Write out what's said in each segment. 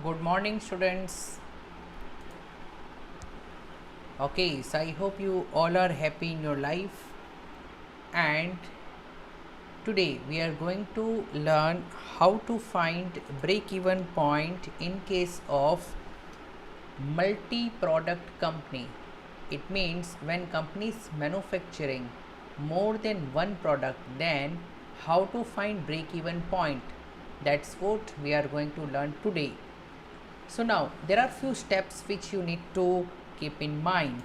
Good morning, students. Okay, so I hope you all are happy in your life. And today we are going to learn how to find break-even point in case of multi-product company. It means when companies manufacturing more than one product, then how to find break-even point. That's what we are going to learn today. So now there are few steps which you need to keep in mind.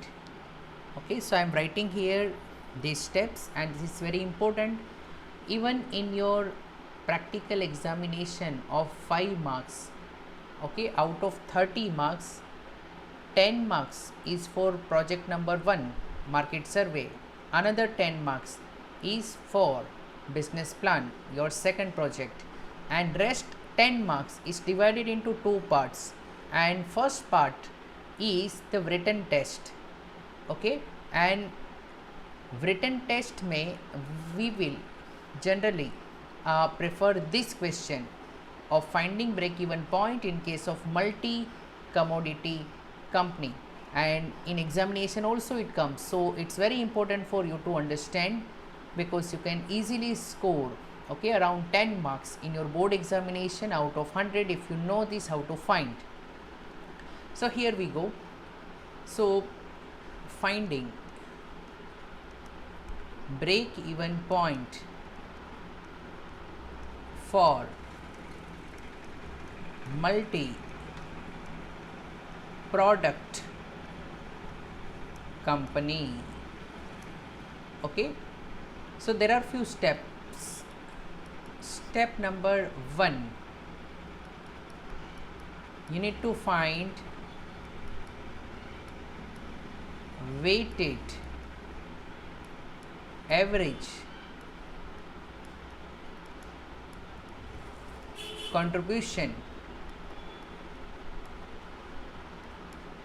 Okay, so I'm writing here these steps, and this is very important. Even in your practical examination of 5 marks, okay, out of 30 marks, 10 marks is for project number 1, market survey. Another 10 marks is for business plan, your second project, and rest 10 marks is divided into two parts. And first part is the written test, okay, and written test may we will generally prefer this question of finding break even point in case of multi commodity company, and in examination also it comes. So it's very important for you to understand, because you can easily score, okay, around 10 marks in your board examination out of 100 if you know this how to find. So here we go. So finding break even point for multi product company. Okay, so there are few steps. Step number 1, you need to find weighted average contribution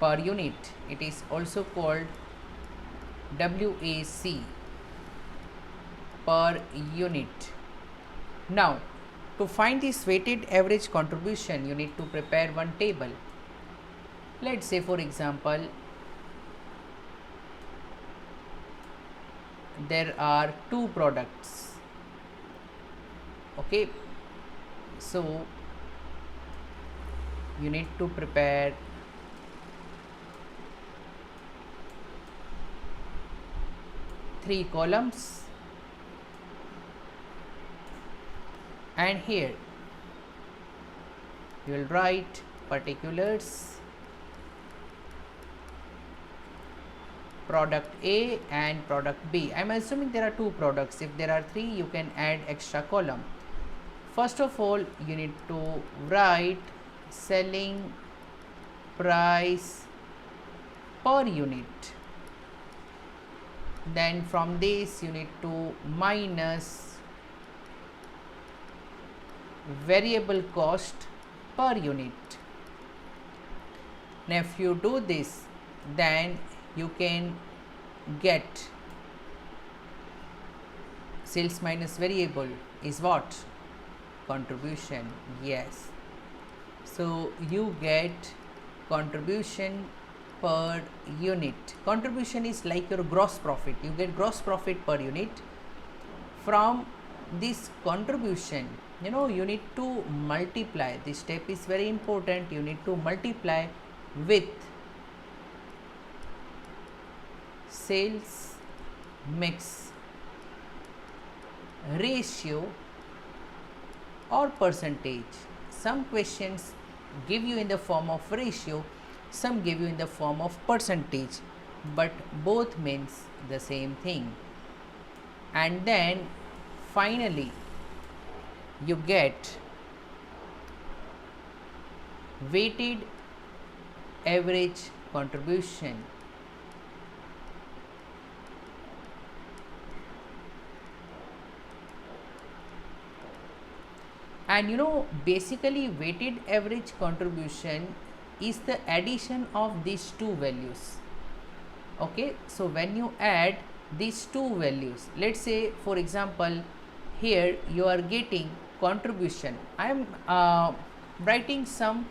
per unit. It is also called WAC, per unit. Now to find this weighted average contribution, you need to prepare one table. Let's say for example there are two products, okay, so you need to prepare three columns, and here you will write particulars, product A and product B. I am assuming there are two products. If there are three, you can add extra column. First of all, you need to write selling price per unit. Then from this you need to minus variable cost per unit. Now if you do this, then you can get sales minus variable is what? Contribution. Yes, so you get contribution per unit. Contribution is like your gross profit. You get gross profit per unit. From this contribution, you need to multiply. This step is very important. You need to multiply with sales mix ratio or percentage. Some questions give you in the form of ratio, some give you in the form of percentage, but both means the same thing. And then finally you get weighted average contribution. And basically weighted average contribution is the addition of these two values. Okay, so when you add these two values, let's say for example here you are getting contribution. I am writing some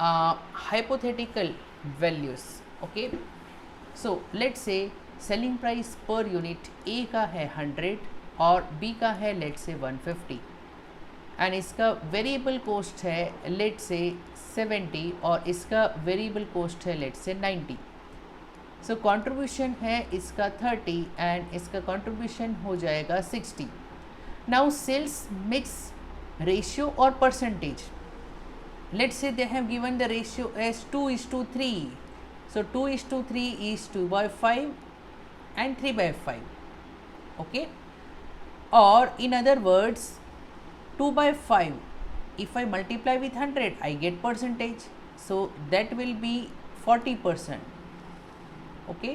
hypothetical values. Okay, so let's say selling price per unit A का है 100 और B का है let's say 150 and इसका variable cost है let's say 70 और इसका variable cost है लेट्स से 90. सो कंट्रीब्यूशन है इसका 30 एंड इसका कंट्रीब्यूशन हो जाएगा 60. नाउ सेल्स मिक्स रेशियो और percentage, let's say they have given the ratio as 2:3. So 2:3 is 2/5 and 3/5. Okay, or in other words 2/5, if I multiply with 100 I get percentage, so that will be 40%. Okay,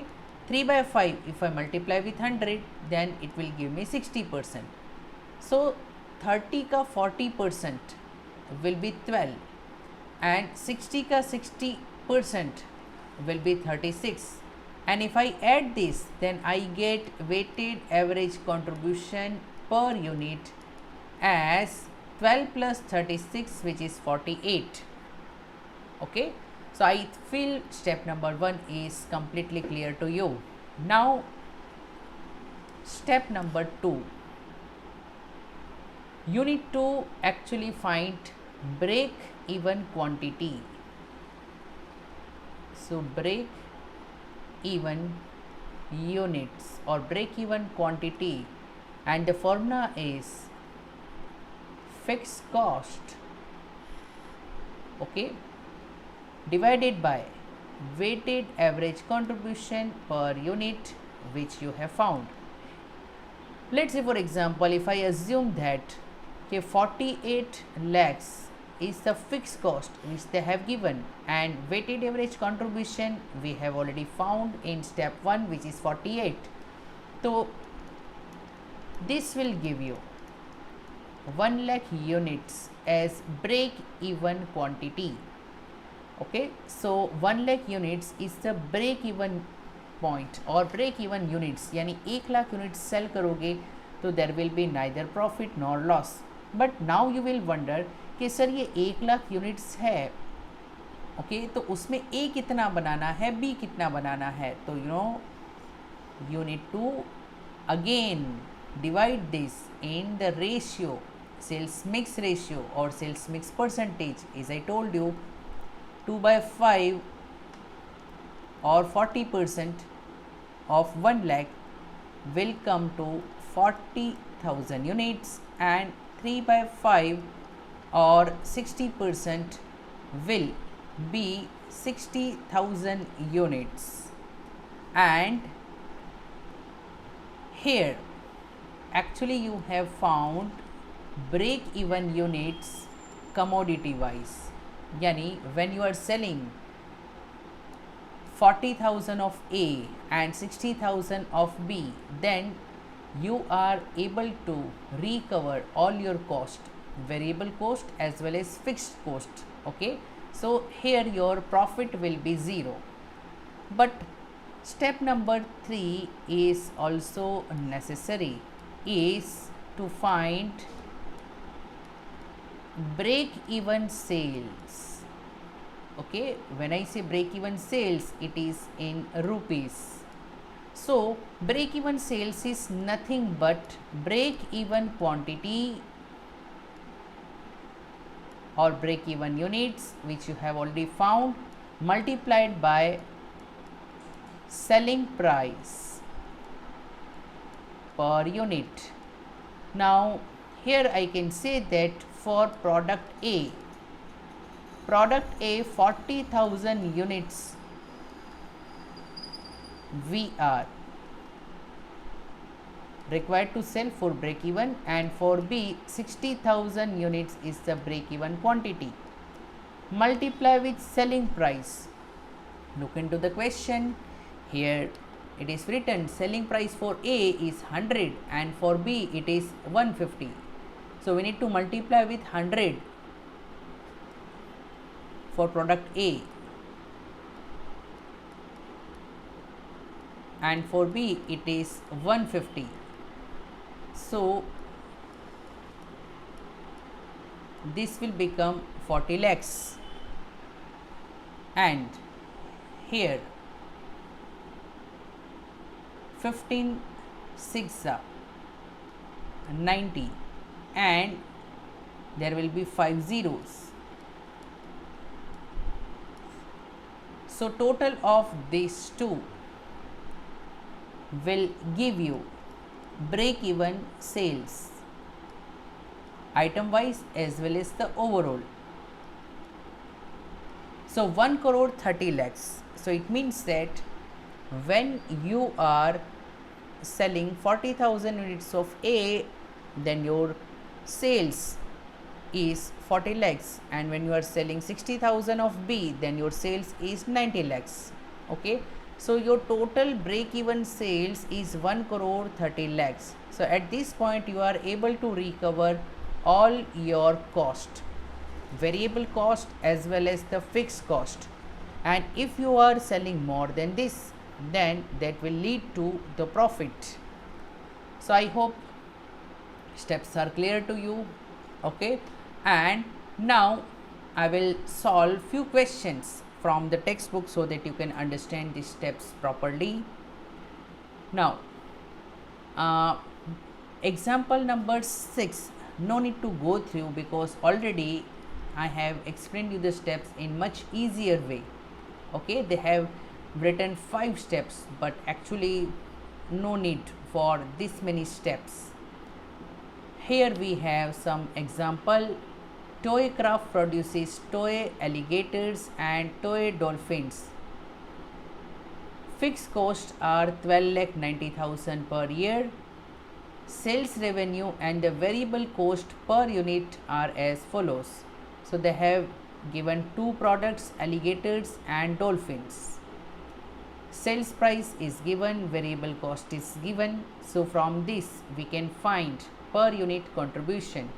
3/5 if I multiply with 100 then it will give me 60%. So 30 का 40% will be 12 and 60 का 60% will be 36, and if I add this then I get weighted average contribution per unit as 12 plus 36 which is 48. Okay, so I feel step number 1 is completely clear to you. Now step number 2, you need to actually find break even quantity. So break even units or break even quantity, and the formula is fixed cost, okay, divided by weighted average contribution per unit which you have found. Let's say for example if I assume that 48 lakhs is the fixed cost which they have given, and weighted average contribution we have already found in step 1 which is 48. So this will give you 1 lakh units as break even quantity. Okay, so 1 lakh units is the break even point or break even units, यानी 1 lakh units cell करोगे तो there will be neither profit nor loss. But now you will wonder कि sir ये 1 lakh units है, okay, तो उसमें ए कितना बनाना है, बी कितना बनाना है, तो you know you need to again divide this in the ratio, sales mix ratio or sales mix percentage. As I told you, 2/5 or 40% of 1 lakh will come to 40,000 units, and 3/5 or 60% will be 60,000 units. And here actually you have found break even units commodity wise, yani when you are selling 40,000 of A and 60,000 of B, then you are able to recover all your cost, variable cost as well as fixed cost. Okay, so here your profit will be 0. But step number 3 is also necessary, is to find break even sales. Okay, when I say break even sales, it is in rupees. So break even sales is nothing but break even quantity or break even units which you have already found multiplied by selling price per unit. Now here I can say that for product A 40,000 units we are required to sell for break even, and for B 60,000 units is the break even quantity. Multiply with selling price. Look into the question. Here it is written selling price for A is 100 and for B it is 150. So we need to multiply with 100 for product A, and for B it is 150. So this will become 40 lakhs. and here 15 6 are 90 and there will be 5 zeros. So total of these two will give you break even sales item wise as well as the overall. So 1 crore 30 lakhs. So it means that when you are selling 40,000 units of A, then your sales is 40 lakhs, and when you are selling 60,000 of B, then your sales is 90 lakhs. Okay, so your total break even sales is 1 crore 30 lakhs. So at this point you are able to recover all your cost, variable cost as well as the fixed cost, and if you are selling more than this, then that will lead to the profit. So I hope steps are clear to you. Okay, and now I will solve few questions from the textbook so that you can understand these steps properly. Now example number 6, no need to go through because already I have explained you the steps in much easier way. Okay, they have written 5 steps, but actually no need for this many steps. Here we have some example. Toy Craft produces toy alligators and toy dolphins. Fixed costs are 12,90,000 per year. Sales revenue and the variable cost per unit are as follows. So they have given two products, alligators and dolphins. Sales price is given, variable cost is given. So from this we can find per unit contribution.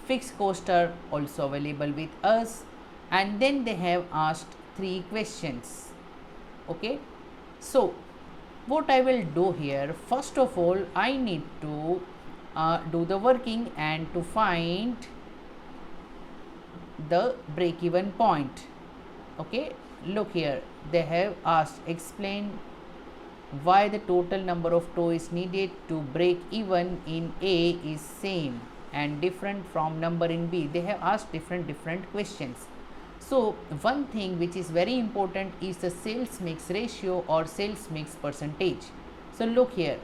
Fixed costs are also available with us, and then they have asked 3 questions. Okay, so what I will do here, first of all I need to do the working and to find the break even point. Okay, look here, they have asked explain why the total number of toys needed to break even in A is same and different from number in B. They have asked different questions. So one thing which is very important is the sales mix ratio or sales mix percentage. So look here,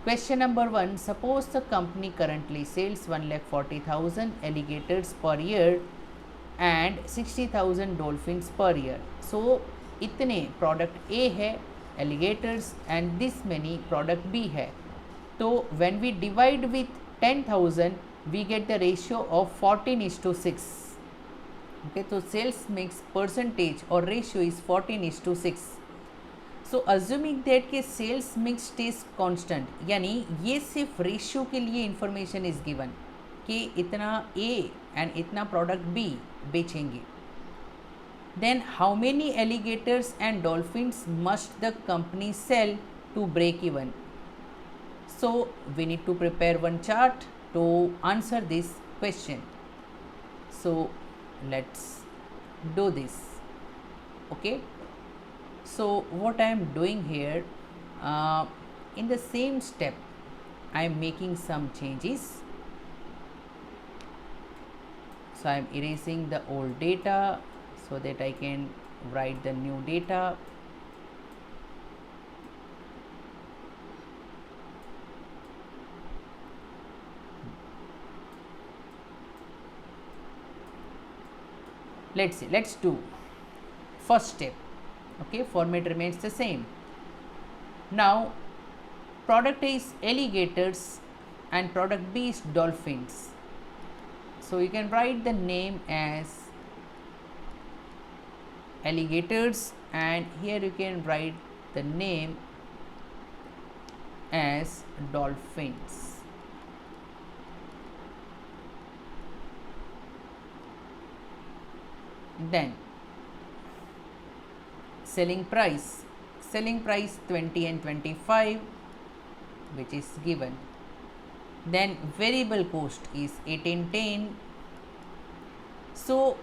question number 1, suppose the company currently sells 1,40,000 alligators per year and 60,000 dolphins per year. So इतने product A है alligators and this many product B है. तो when we divide with 10,000 we get the ratio of 14:6. Okay, so sales mix percentage or ratio is 14:6. So assuming that के sales mix stays constant, यानी ये सिर्फ ratio के लिए information is given कि इतना A एंड इतना प्रोडक्ट B बेचेंगे. Then how many alligators and dolphins must the company sell to break even? So we need to prepare one chart to answer this question. So let's do this. Okay, so what I am doing here, in the same step I am making some changes. So I am erasing the old data so that I can write the new data. Let's see, let's do first step. Okay, format remains the same. Now product A is alligators and product B is dolphins. So you can write the name as alligators and here you can write the name as dolphins. Then selling price 20 and 25 which is given. Then variable cost is 18, 10. So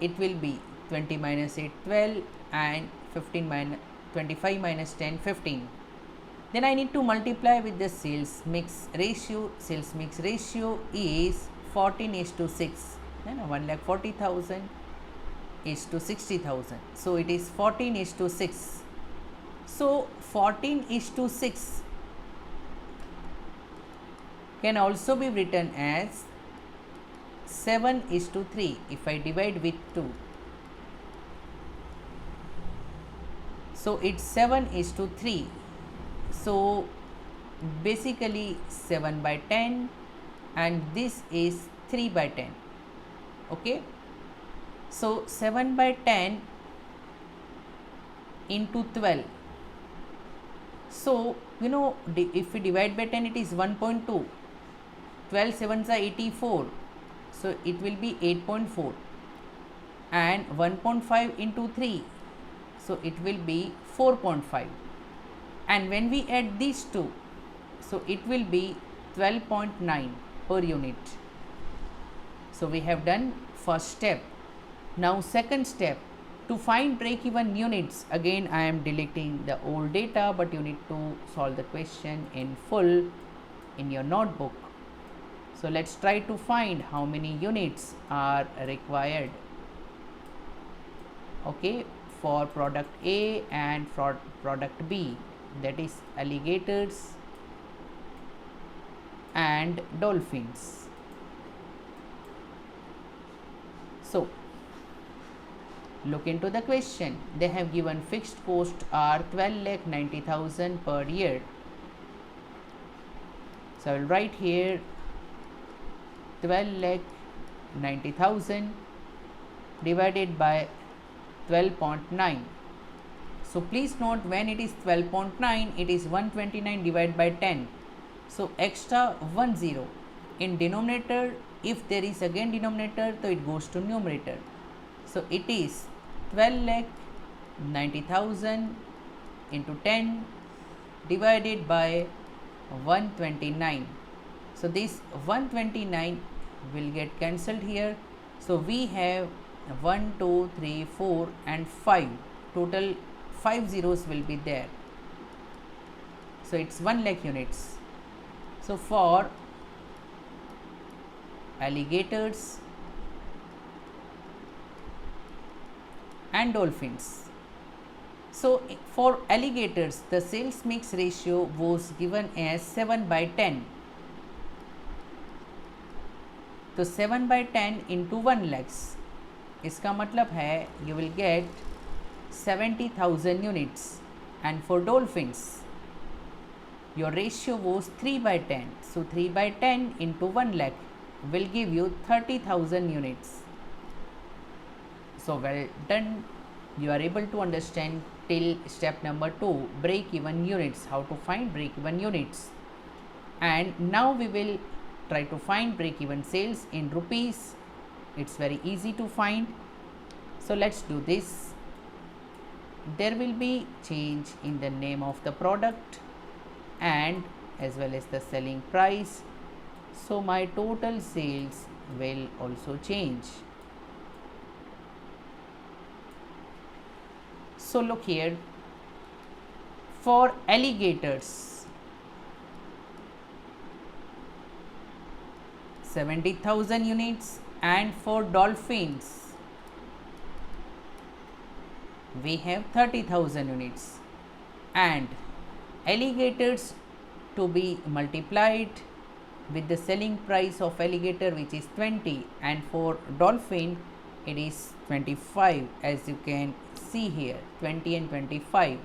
it will be 20 minus 8 12 and 15 minus 25 minus 10 15. Then I need to multiply with the sales mix ratio. Sales mix ratio is 14:6. 1,40,000 is to 60,000. So it is 14:6. So 14:6 can also be written as 7:3 if I divide with 2. So it's 7:3. So basically 7 by 10 and this is 3 by 10. Okay. So 7 by 10 into 12. So if we divide by 10 it is 1.2. 12 sevens are 84. So it will be 8.4 and 1.5 into 3. So it will be 4.5. And when we add these two, so it will be 12.9 per unit. So we have done first step. Now second step, to find break-even units, again I am deleting the old data, but you need to solve the question in full in your notebook. So let's try to find how many units are required, okay, for product A and for product B, that is alligators and dolphins. So look into the question. They have given fixed cost are 12,90,000 per year. So I will write here 12,90,000 divided by 12.9. So please note, when it is 12.9, it is 129 divided by 10. So extra 1 0 in denominator. If there is again denominator, so it goes to numerator. So it is 12,90,000 into 10 divided by 129. So this 129 will get cancelled here. So we have 1 2 3 4 and 5, total 5 zeros will be there. So it's 1 lakh units. So for alligators and dolphins, so for alligators the sales mix ratio was given as 7 by 10. तो 7 by 10 into 1 lakhs, इसका मतलब है you will get 70,000 units. And for dolphins your ratio was 3 by 10. So 3 by 10 into 1 lakh will give you 30,000 units. So well done. You are able to understand till step number 2, break even units, how to find break even units. And now we will try to find break even sales in rupees. It's very easy to find. So let's do this. There will be change in the name of the product and as well as the selling price. So my total sales will also change. So look here, for alligators 70,000 units and for dolphins we have 30,000 units, and alligators to be multiplied with the selling price of alligator, which is 20, and for dolphin it is 25, as you can see here, 20 and 25.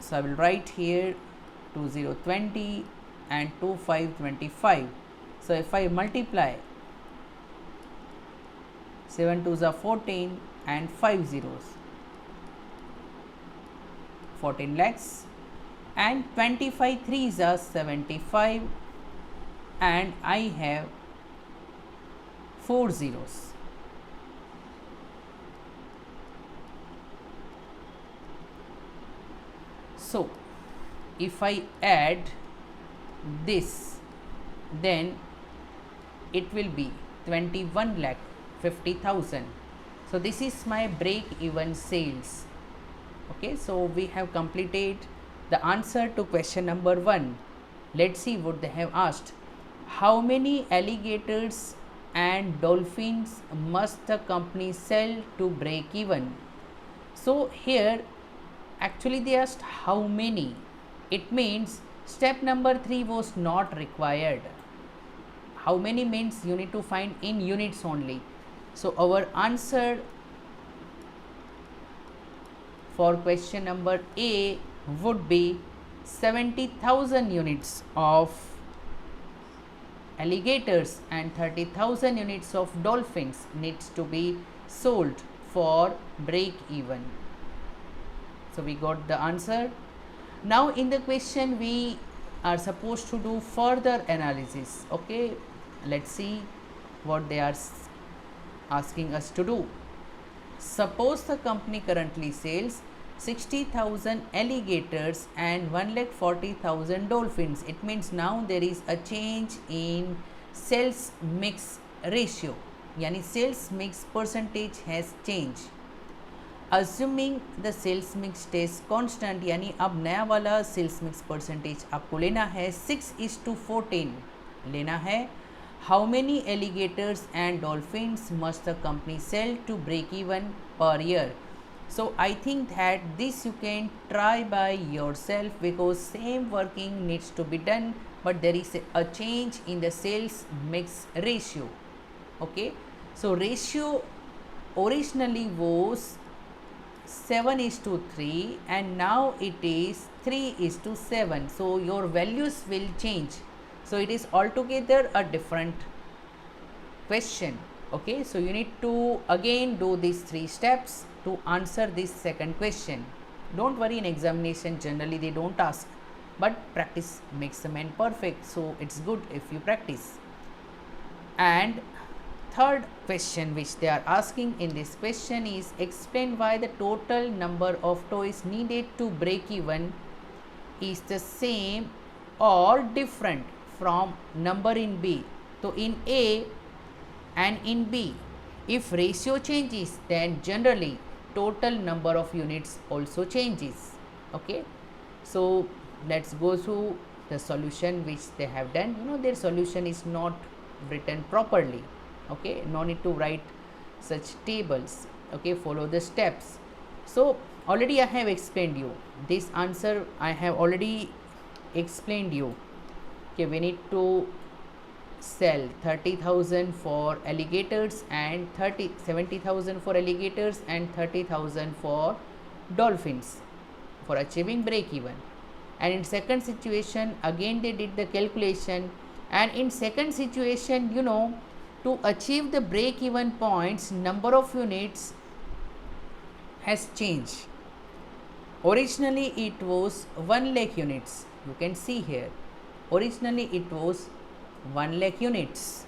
So I will write here 2020 and 2525. So if I multiply 7 2s are 14 and 5 zeros, 14 lakhs, and 25 3s are 75 and I have 4 zeros. So if I add this, then it will be 21 lakh 50,000. So this is my break even sales. Okay, so we have completed the answer to question number 1. Let's see what they have asked. How many alligators and dolphins must the company sell to break even? So here actually they asked how many. It means step number 3 was not required. How many means you need to find in units only. So our answer for question number A would be 70,000 units of alligators and 30,000 units of dolphins needs to be sold for break even. So we got the answer. Now in the question we are supposed to do further analysis. Okay, let's see what they are asking us to do. Suppose the company currently sells 60,000 alligators and 1,40,000 dolphins. It means now there is a change in sales mix ratio, yani sales mix percentage has changed. Assuming the sales mix stays constant, यानी अब नया वाला sales mix percentage आपको लेना है 6:14 लेना है. How many alligators and dolphins must the company sell to break even per year? So I think that this you can try by yourself because same working needs to be done, but there is a change in the sales mix ratio. Okay, so ratio originally was 7:3 and now it is 3:7. So your values will change. So it is altogether a different question. Okay, so you need to again do these 3 steps to answer this second question. Don't worry, in examination generally they don't ask, but practice makes the man perfect, so it's good if you practice. And third question which they are asking in this question is explain why the total number of toys needed to break even is the same or different from number in B. So in A and in B, if ratio changes, then generally total number of units also changes. Okay, so let's go through the solution which they have done. You know, their solution is not written properly. Okay, no need to write such tables. Okay, follow the steps. So already I have explained you this answer. I have already explained you. Okay, we need to sell 30,000 for alligators and 70,000 for alligators and 30,000 for dolphins for achieving break even. And in second situation again they did the calculation, and in second situation, you know, to achieve the break even points, number of units has changed. Originally it was 1 lakh units. You can see here originally it was 1 lakh units,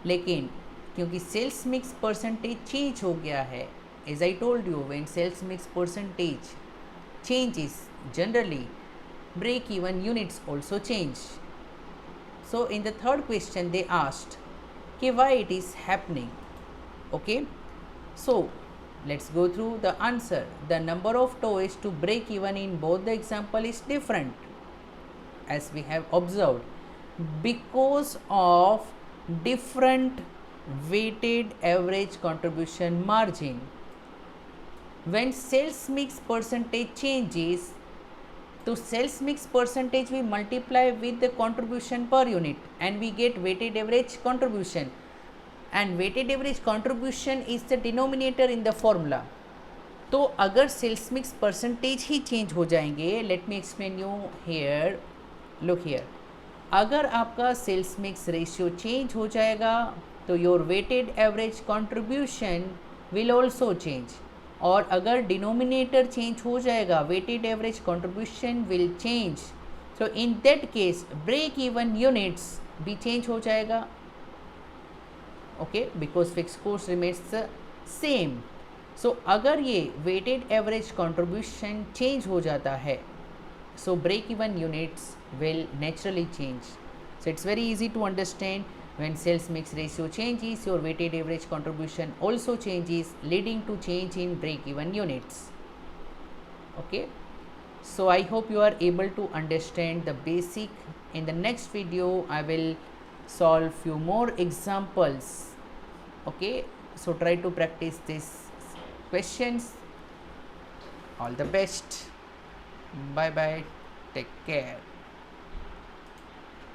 लेकिन क्योंकि sales mix percentage change हो गया है, as I told you when sales mix percentage changes generally break even units also change. So in the third question they asked okay, why it is happening. Okay, so let's go through the answer. The number of toys to break even in both the example is different, as we have observed, because of different weighted average contribution margin. When sales mix percentage changes, to sales mix percentage we multiply with the contribution per unit and we get weighted average contribution, and weighted average contribution is the denominator in the formula. तो अगर sales mix percentage ही change हो जाएंगे, let me explain you here, look here, अगर आपका sales mix ratio change हो जाएगा तो your weighted average contribution will also change, और अगर डिनोमिनेटर चेंज हो जाएगा weighted average contribution will change. So in that case break even units भी चेंज हो जाएगा. Okay, because fix cost remains the same. So अगर ये वेटेड एवरेज कंट्रीब्यूशन चेंज हो जाता है, so break even units will naturally change. So it's very easy to understand. When sales mix ratio changes, your weighted average contribution also changes, leading to change in break-even units. Okay, so I hope you are able to understand the basic. In the next video, I will solve few more examples. Okay, so try to practice these questions. All the best. Bye bye. Take care.